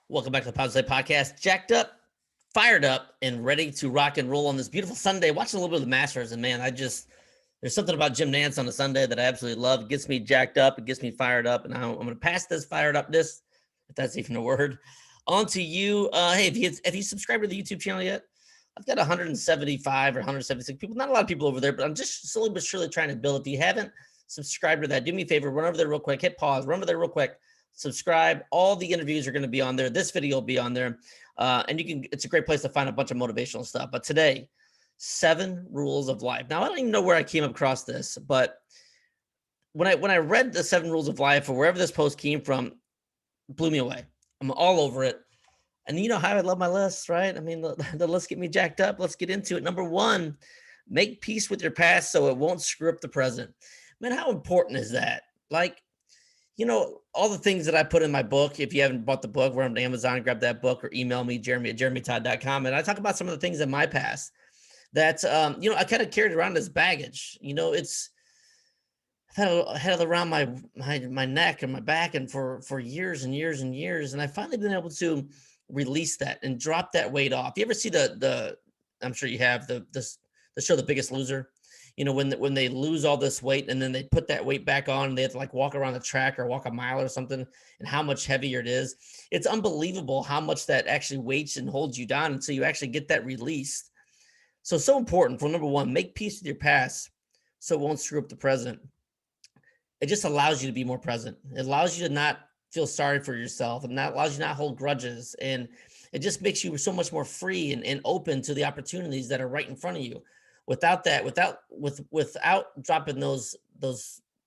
Welcome back to the Positive Podcast. Jacked up, fired up, and ready to rock and roll on this beautiful Sunday. Watching a little bit of the Masters, and man, there's something about Jim Nantz on a Sunday that I absolutely love. It gets me jacked up, it gets me fired up, and I'm going to pass this fired upness, if that's even a word, on to you. Hey, if you subscribed to the YouTube channel yet, I've got 175 or 176 people. Not a lot of people over there, but I'm just slowly but surely trying to build. If you haven't subscribed to that, do me a favor, run over there real quick, hit pause, run over there real quick, subscribe. All the interviews are going to be on there. This video will be on there. And it's a great place to find a bunch of motivational stuff. But today, 7 rules of life. Now, I don't even know where I came across this, but when I read the 7 rules of life or wherever this post came from, it blew me away. I'm all over it. And you know how I love my lists, right? I mean, the lists get me jacked up. Let's get into it. Number 1, make peace with your past so it won't screw up the present. Man, how important is that? Like, all the things that I put in my book, if you haven't bought the book, we're on Amazon, grab that book or email me, jeremy@jeremytodd.com. And I talk about some of the things in my past that, I kind of carried around as baggage. I've had it around my neck and my back and for years and years and years. And I finally been able to release that and drop that weight off. You ever see I'm sure you have the show, The Biggest Loser? When they lose all this weight and then they put that weight back on and they have to like walk around the track or walk a mile or something, and how much heavier it is. It's unbelievable how much that actually weights and holds you down until you actually get that released. So important for number 1, make peace with your past so it won't screw up the present. It just allows you to be more present. It allows you to not feel sorry for yourself, and that allows you to not hold grudges. And it just makes you so much more free and open to the opportunities that are right in front of you. Without dropping those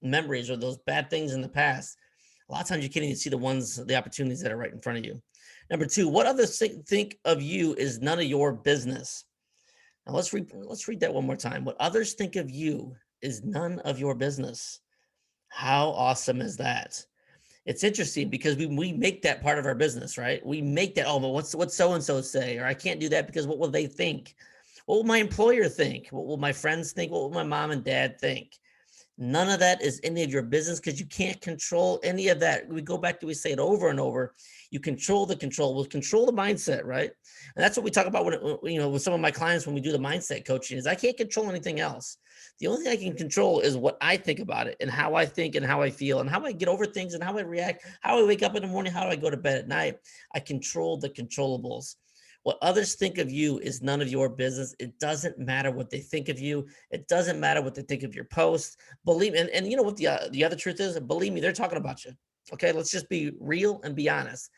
memories or those bad things in the past, a lot of times you can't even see the opportunities that are right in front of you. Number 2, what others think of you is none of your business. Now let's read that one more time. What others think of you is none of your business. How awesome is that? It's interesting because we make that part of our business, right? We make that, oh, but what's so-and-so say? Or I can't do that because what will they think? What will my employer think? What will my friends think? What will my mom and dad think? None of that is any of your business because you can't control any of that. We say it over and over. You control the control. We'll control the mindset, right? And that's what we talk about with some of my clients when we do the mindset coaching is I can't control anything else. The only thing I can control is what I think about it and how I think and how I feel and how I get over things and how I react, how I wake up in the morning, how do I go to bed at night. I control the controllables. What others think of you is none of your business. It doesn't matter what they think of you. It doesn't matter what they think of your post. Believe me, and you know what the other truth is? Believe me, they're talking about you. Okay, let's just be real and be honest.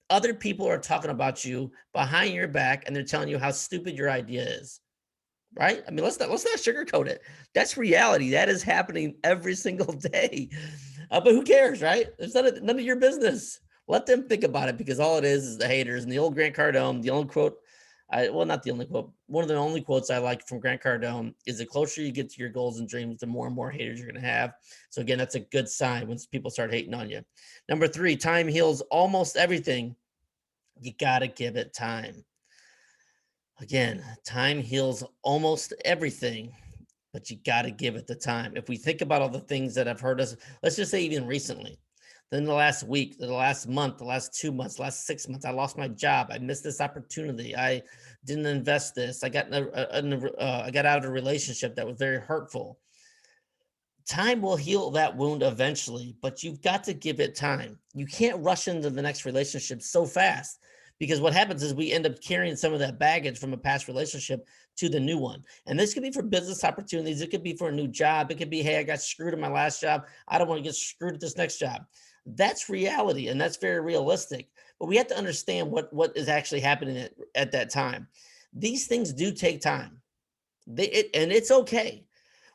Other people are talking about you behind your back, and they're telling you how stupid your idea is. Right? I mean, let's not sugarcoat it. That's reality. That is happening every single day. But who cares, right? It's none of your business. Let them think about it because all it is the haters. And the old Grant Cardone, the only quote, not the only quote, one of the only quotes I like from Grant Cardone is the closer you get to your goals and dreams, the more and more haters you're going to have. So again, that's a good sign when people start hating on you. Number 3, time heals almost everything. You got to give it time. Again, time heals almost everything, but you got to give it the time. If we think about all the things that have hurt us, let's just say even recently, then the last week, the last month, the last 2 months, last 6 months, I lost my job. I missed this opportunity. I didn't invest this. I got I got out of a relationship that was very hurtful. Time will heal that wound eventually, but you've got to give it time. You can't rush into the next relationship so fast because what happens is we end up carrying some of that baggage from a past relationship to the new one. And this could be for business opportunities. It could be for a new job. It could be, hey, I got screwed in my last job. I don't want to get screwed at this next job. That's reality. And that's very realistic. But we have to understand what is actually happening at that time. These things do take time. And it's okay.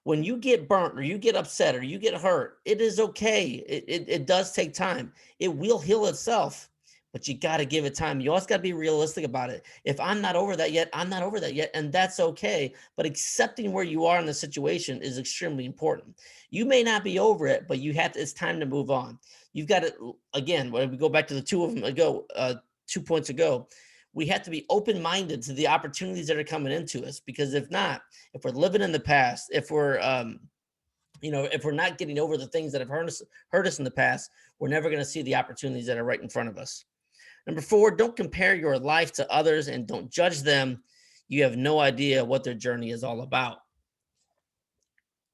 When you get burnt or you get upset or you get hurt, it is okay. It does take time. It will heal itself, but you got to give it time. You also got to be realistic about it. If I'm not over that yet, I'm not over that yet. And that's okay. But accepting where you are in the situation is extremely important. You may not be over it, but it's time to move on. You've got to, again, when we go back to the 2 points ago, we have to be open-minded to the opportunities that are coming into us, because if not, if we're living in the past, if we're not getting over the things that have hurt us in the past, we're never going to see the opportunities that are right in front of us. Number four, don't compare your life to others and don't judge them. You have no idea what their journey is all about.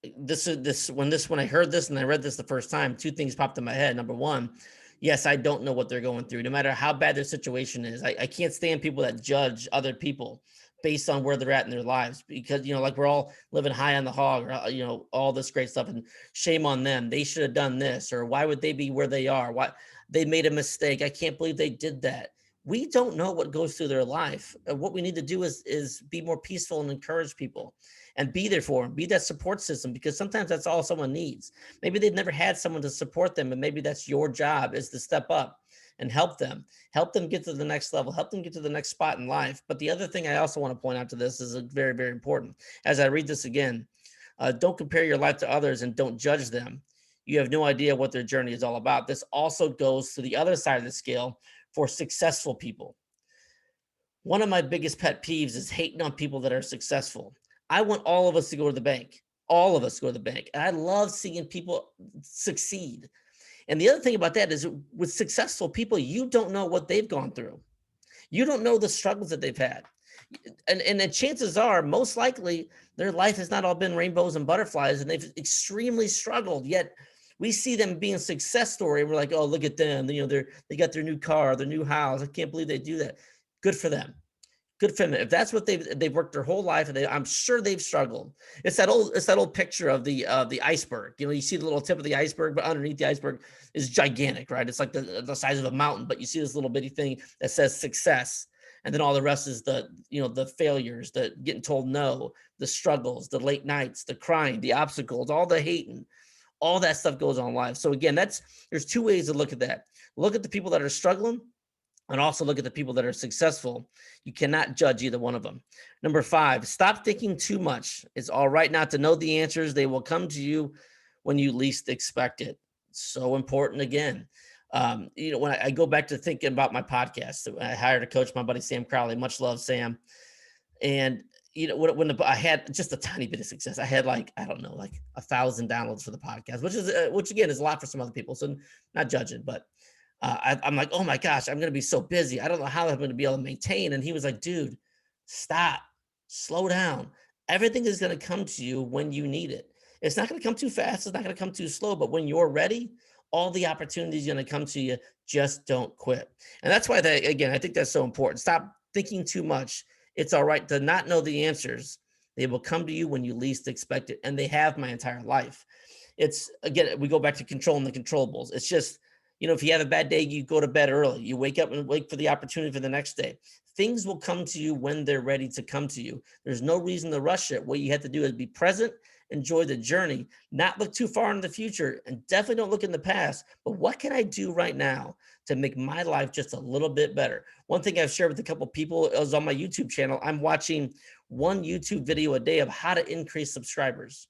When I heard this and I read this the first time, two things popped in my head. Number one, yes, I don't know what they're going through, no matter how bad their situation is. I can't stand people that judge other people based on where they're at in their lives, because like we're all living high on the hog, or all this great stuff, and shame on them. They should have done this, or why would they be where they are? Why they made a mistake? I can't believe they did that. We don't know what goes through their life. What we need to do is be more peaceful and encourage people and be there for them, be that support system, because sometimes that's all someone needs. Maybe they've never had someone to support them, and maybe that's your job, is to step up and help them get to the next level, help them get to the next spot in life. But the other thing I also want to point out to this is a very, very important. As I read this again, don't compare your life to others and don't judge them. You have no idea what their journey is all about. This also goes to the other side of the scale for successful people. One of my biggest pet peeves is hating on people that are successful. I want all of us to go to the bank. All of us to go to the bank. And I love seeing people succeed. And the other thing about that is, with successful people, you don't know what they've gone through. You don't know the struggles that they've had. And the chances are, most likely, their life has not all been rainbows and butterflies, and they've extremely struggled. Yet we see them being a success story, and we're like, oh, look at them. They got their new car, their new house. I can't believe they do that. Good for them. Good for them. If that's what they've worked their whole life, and I'm sure they've struggled. It's that old picture of the iceberg. You see the little tip of the iceberg, but underneath the iceberg is gigantic, right? It's like the size of a mountain, but you see this little bitty thing that says success, and then all the rest is the failures, the getting told no, the struggles, the late nights, the crying, the obstacles, all the hating, all that stuff goes on in life. So again, there's two ways to look at that. Look at the people that are struggling, and also look at the people that are successful. You cannot judge either one of them. Number five, stop thinking too much. It's all right not to know the answers. They will come to you when you least expect it. So important again. When I go back to thinking about my podcast, I hired a coach, my buddy Sam Crowley. Much love, Sam. And I had just a tiny bit of success. I had, like, I don't know, like 1,000 downloads for the podcast, which again is a lot for some other people. So not judging, but I'm like, oh my gosh, I'm going to be so busy. I don't know how I'm going to be able to maintain. And he was like, dude, stop, slow down. Everything is going to come to you when you need it. It's not going to come too fast. It's not going to come too slow. But when you're ready, all the opportunities are going to come to you. Just don't quit. And that's why again, I think that's so important. Stop thinking too much. It's all right to not know the answers. They will come to you when you least expect it. And they have my entire life. It's, again, we go back to controlling the controllables. It's just, if you have a bad day, you go to bed early. You wake up and wait for the opportunity for the next day. Things will come to you when they're ready to come to you. There's no reason to rush it. What you have to do is be present, enjoy the journey, not look too far into the future, and definitely don't look in the past. But what can I do right now to make my life just a little bit better? One thing I've shared with a couple of people is on my YouTube channel. I'm watching one YouTube video a day of how to increase subscribers.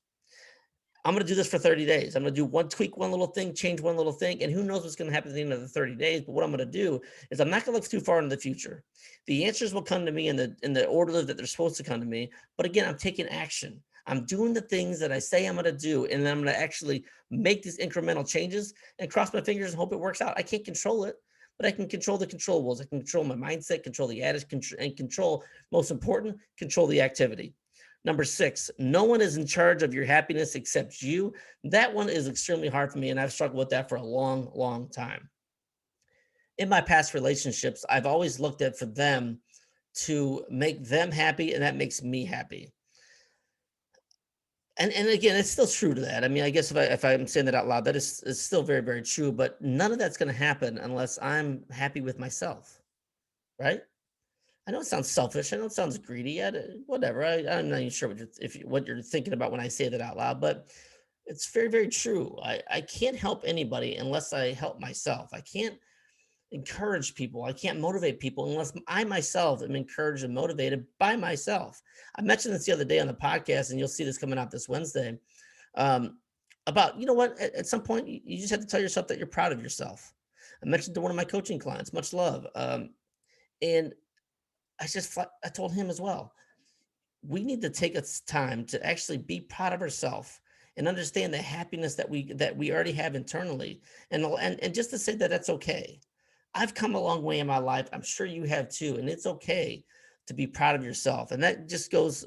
I'm going to do this for 30 days. I'm going to do tweak one little thing, change one little thing, and who knows what's going to happen at the end of the 30 days. But what I'm going to do is I'm not going to look too far into the future. The answers will come to me in the order that they're supposed to come to me. But again, I'm taking action. I'm doing the things that I say I'm going to do, and then I'm going to actually make these incremental changes and cross my fingers and hope it works out. I can't control it, but I can control the controllables. I can control my mindset, control the attitude, and control, most important, control the activity. Number six, no one is in charge of your happiness except you. That one is extremely hard for me, and I've struggled with that for a long, long time. In my past relationships, I've always looked at for them to make them happy, and that makes me happy. And again, it's still true to that. I mean, I guess if I'm saying that out loud, that is still very, very true. But none of that's going to happen unless I'm happy with myself, right? I know it sounds selfish. I know it sounds greedy. Whatever. I'm not even sure what you're thinking about when I say that out loud, but it's very, very true. I can't help anybody unless I help myself. I can't encourage people. I can't motivate people unless I myself am encouraged and motivated by myself. I mentioned this the other day on the podcast, and you'll see this coming out this Wednesday. Um, about, at some point, you just have to tell yourself that you're proud of yourself. I mentioned to one of my coaching clients, much love. And I told him as well, we need to take us time to actually be proud of ourselves and understand the happiness that we already have internally, and just to say that that's okay. I've come a long way in my life. I'm sure you have too. And it's okay to be proud of yourself. And that just goes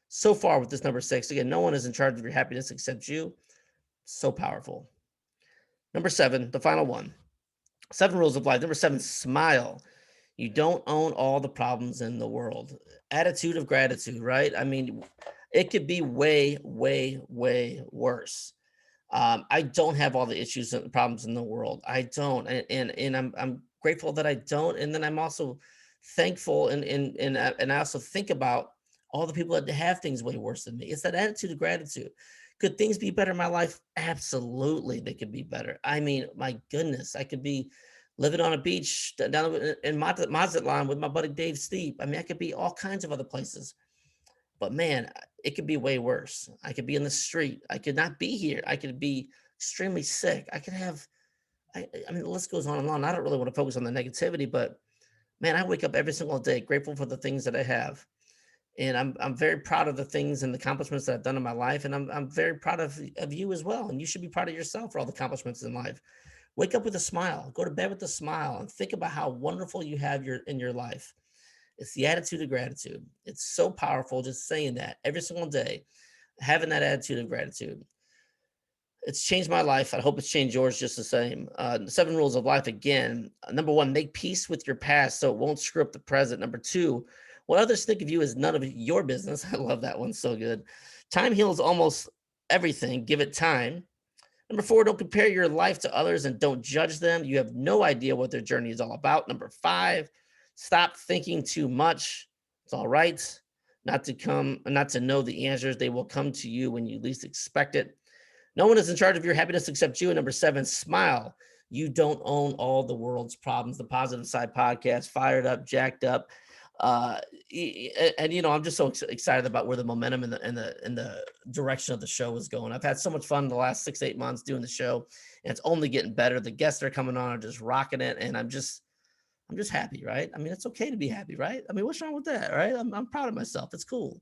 so far with this number six. Again, no one is in charge of your happiness except you. So powerful. Number seven, the final one. Seven rules of life. Number seven, smile. You don't own all the problems in the world. Attitude of gratitude, right? I mean, it could be way, way, way worse. I don't have all the issues and problems in the world. I don't, and I'm grateful that I don't. And then I'm also thankful, and I also think about all the people that have things way worse than me. It's that attitude of gratitude. Could things be better in my life? Absolutely, they could be better. I mean, my goodness, I could be living on a beach down in Mazatlan with my buddy Dave Steep. I mean, I could be all kinds of other places. But man, it could be way worse. I could be in the street. I could not be here. I could be extremely sick. I could have, I mean, the list goes on and on. I don't really want to focus on the negativity, but man, I wake up every single day grateful for the things that I have. And I'm very proud of the things and the accomplishments that I've done in my life. And I'm very proud of you as well. And you should be proud of yourself for all the accomplishments in life. Wake up with a smile, go to bed with a smile, and think about how wonderful you have in your life. It's the attitude of gratitude. It's so powerful just saying that every single day, having that attitude of gratitude. It's changed my life. I hope it's changed yours just the same. The seven rules of life again. Number one, make peace with your past so it won't screw up the present. Number two, what others think of you is none of your business. I love that one. So good. Time heals almost everything. Give it time. Number four, don't compare your life to others and don't judge them. You have no idea what their journey is all about. Number five, stop thinking too much. It's all right not to know the answers. They will come to you when you least expect it. No one is in charge of your happiness except you. And number seven, smile. You don't own all the world's problems. The Positive Side Podcast, fired up, jacked up. Uh, and I'm just so excited about where the momentum and the direction of the show is going. I've had so much fun the last 6 8 months doing the show, and it's only getting better. The guests that are coming on are just rocking it, and I'm just happy, right? I mean, it's okay to be happy, right? I mean, what's wrong with that, right? I'm proud of myself. It's cool.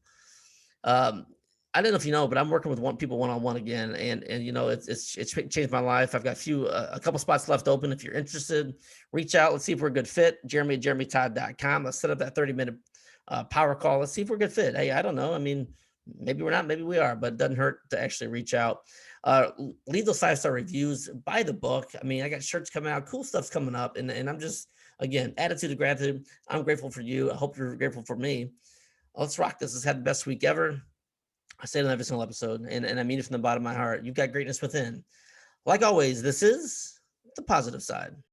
Um, I don't know if you know, but I'm working with people one on one again, and it's changed my life. I've got a couple spots left open. If you're interested, reach out. Let's see if we're a good fit. Jeremy@jeremytodd.com. Let's set up that 30-minute power call. Let's see if we're a good fit. Hey, I don't know. I mean, maybe we're not, maybe we are, but it doesn't hurt to actually reach out. Leave those 5-star reviews. Buy the book. I mean, I got shirts coming out, cool stuff's coming up, and I'm just again attitude of gratitude. I'm grateful for you. I hope you're grateful for me. Let's rock this. Let's have the best week ever. I say it on every single episode, and I mean it from the bottom of my heart. You've got greatness within. Like always, this is the positive side.